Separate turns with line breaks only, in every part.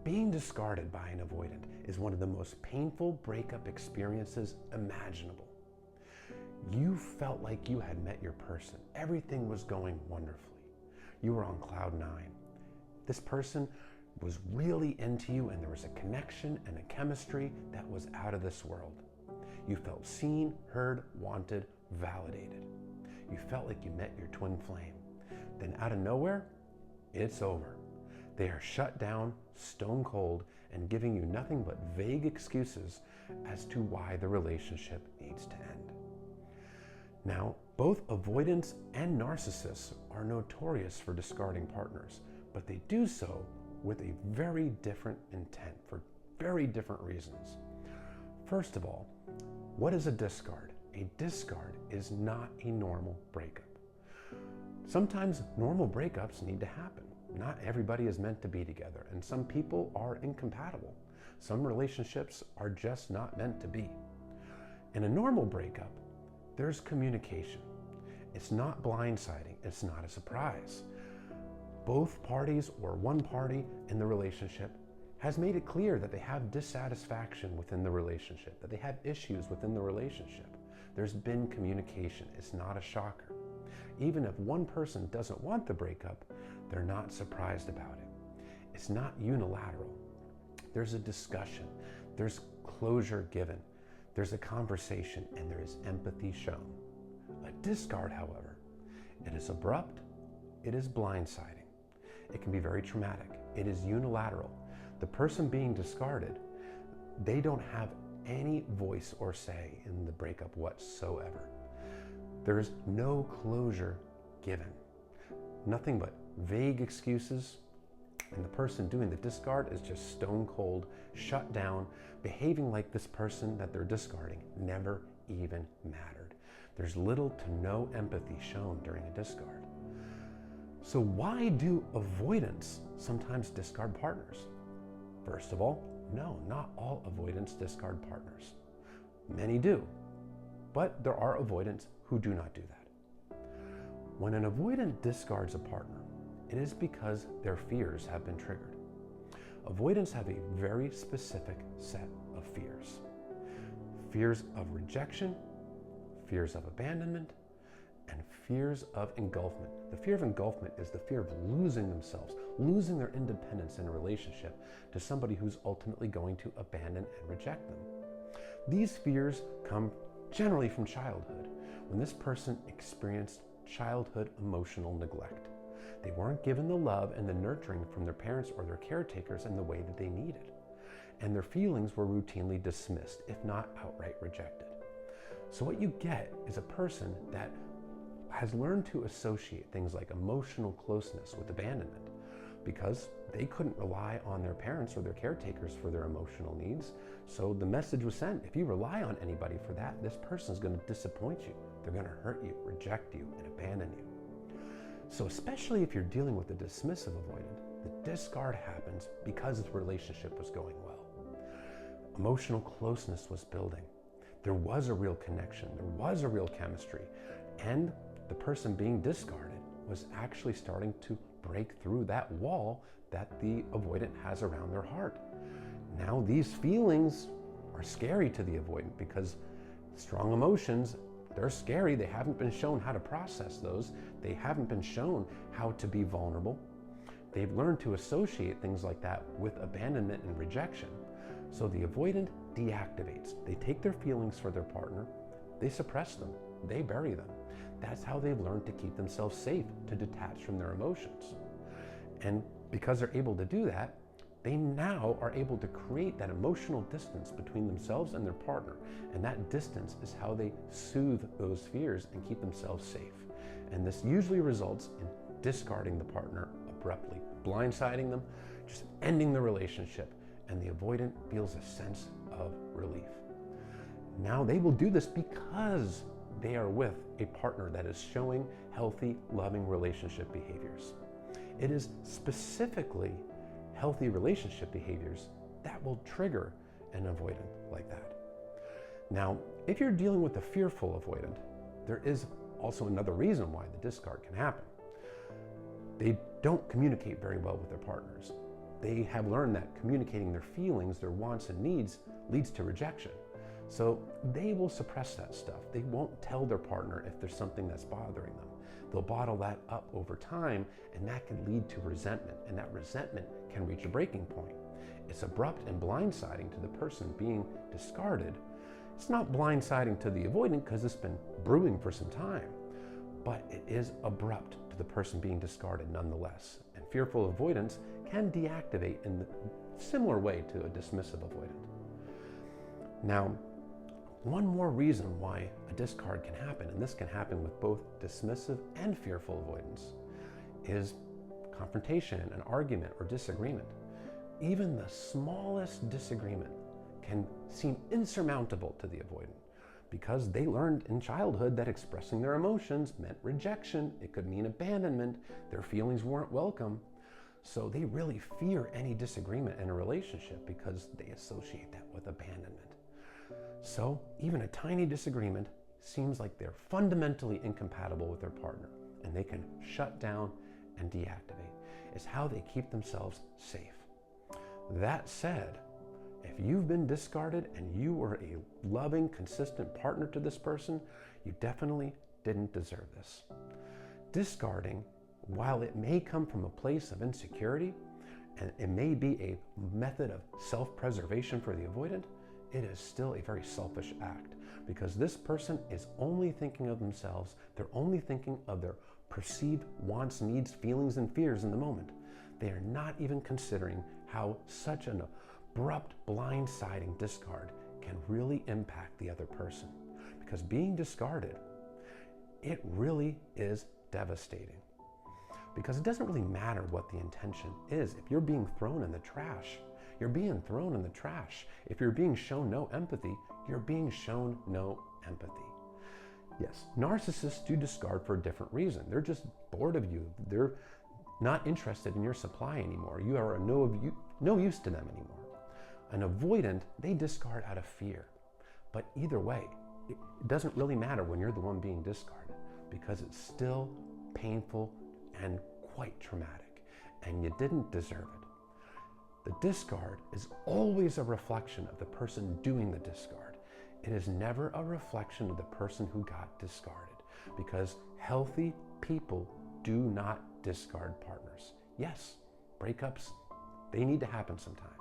Being discarded by an avoidant is one of the most painful breakup experiences imaginable. You felt like you had met your person. Everything was going wonderfully. You were on cloud nine. This person was really into you, and there was a connection and a chemistry that was out of this world. You felt seen, heard, wanted, validated. You felt like you met your twin flame. Then out of nowhere, it's over. They are shut down, stone cold, and giving you nothing but vague excuses as to why the relationship needs to end. Now, both avoidants and narcissists are notorious for discarding partners, but they do so with a very different intent for very different reasons. First of all, what is a discard? A discard is not a normal breakup. Sometimes normal breakups need to happen. Not everybody is meant to be together, and some people are incompatible. Some relationships are just not meant to be. In a normal breakup, there's communication. It's not blindsiding, it's not a surprise. Both parties or one party in the relationship has made it clear that they have dissatisfaction within the relationship, that they have issues within the relationship. There's been communication. It's not a shocker. Even if one person doesn't want the breakup, they're not surprised about it. It's not unilateral. There's a discussion, there's closure given, there's a conversation, and there is empathy shown. A discard, however, it is abrupt, it is blindsiding. It can be very traumatic. It is unilateral. The person being discarded, they don't have any voice or say in the breakup whatsoever. There's no closure given. Nothing but vague excuses, and the person doing the discard is just stone cold, shut down, behaving like this person that they're discarding never even mattered. There's little to no empathy shown during a discard. So why do avoidants sometimes discard partners? First of all, no, not all avoidants discard partners. Many do, but there are avoidants who do not do that. When an avoidant discards a partner, it is because their fears have been triggered. Avoidants have a very specific set of fears. Fears of rejection, fears of abandonment, and fears of engulfment. The fear of engulfment is the fear of losing themselves, losing their independence in a relationship to somebody who's ultimately going to abandon and reject them. These fears come generally from childhood, when this person experienced childhood emotional neglect. They weren't given the love and the nurturing from their parents or their caretakers in the way that they needed. And their feelings were routinely dismissed, if not outright rejected. So what you get is a person that has learned to associate things like emotional closeness with abandonment because they couldn't rely on their parents or their caretakers for their emotional needs. So the message was sent, if you rely on anybody for that, this person's going to disappoint you. They're going to hurt you, reject you, and abandon you. So especially if you're dealing with a dismissive avoidant, the discard happens because the relationship was going well. Emotional closeness was building. There was a real connection, there was a real chemistry, and the person being discarded was actually starting to break through that wall that the avoidant has around their heart. Now these feelings are scary to the avoidant because strong emotions, they're scary. They haven't been shown how to process those. They haven't been shown how to be vulnerable. They've learned to associate things like that with abandonment and rejection. So the avoidant deactivates. They take their feelings for their partner, they suppress them, they bury them. That's how they've learned to keep themselves safe, to detach from their emotions. And because they're able to do that, they now are able to create that emotional distance between themselves and their partner. And that distance is how they soothe those fears and keep themselves safe. And this usually results in discarding the partner abruptly, blindsiding them, just ending the relationship. And the avoidant feels a sense of relief. Now they will do this because they are with a partner that is showing healthy, loving relationship behaviors. It is specifically healthy relationship behaviors that will trigger an avoidant like that. Now, if you're dealing with a fearful avoidant, there is also another reason why the discard can happen. They don't communicate very well with their partners. they have learned that communicating their feelings, their wants and needs leads to rejection. So they will suppress that stuff. They won't tell their partner if there's something that's bothering them. They'll bottle that up over time, and that can lead to resentment, and that resentment can reach a breaking point. It's abrupt and blindsiding to the person being discarded. It's not blindsiding to the avoidant because it's been brewing for some time, but it is abrupt to the person being discarded nonetheless. And fearful avoidance can deactivate in a similar way to a dismissive avoidant. Now, one more reason why a discard can happen, and this can happen with both dismissive and fearful avoidance, is confrontation, an argument, or disagreement. Even the smallest disagreement can seem insurmountable to the avoidant because they learned in childhood that expressing their emotions meant rejection. It could mean abandonment. Their feelings weren't welcome. So they really fear any disagreement in a relationship because they associate that with abandonment. So even a tiny disagreement seems like they're fundamentally incompatible with their partner, and they can shut down and deactivate. It's how they keep themselves safe. That said, if you've been discarded and you were a loving, consistent partner to this person, you definitely didn't deserve this. Discarding, while it may come from a place of insecurity, and it may be a method of self-preservation for the avoidant, it is still a very selfish act because this person is only thinking of themselves. They're only thinking of their perceived wants, needs, feelings, and fears in the moment. They are not even considering how such an abrupt, blindsiding discard can really impact the other person. Because being discarded, it really is devastating. Because it doesn't really matter what the intention is. If you're being thrown in the trash, you're being thrown in the trash. If you're being shown no empathy, you're being shown no empathy. Yes, narcissists do discard for a different reason. They're just bored of you. They're not interested in your supply anymore. You are no use to them anymore. An avoidant, they discard out of fear. But either way, it doesn't really matter when you're the one being discarded because it's still painful and quite traumatic, and you didn't deserve it. The discard is always a reflection of the person doing the discard. It is never a reflection of the person who got discarded because healthy people do not discard partners. Yes, breakups, they need to happen sometimes,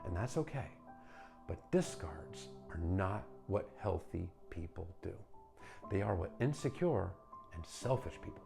and that's okay. But discards are not what healthy people do. They are what insecure and selfish people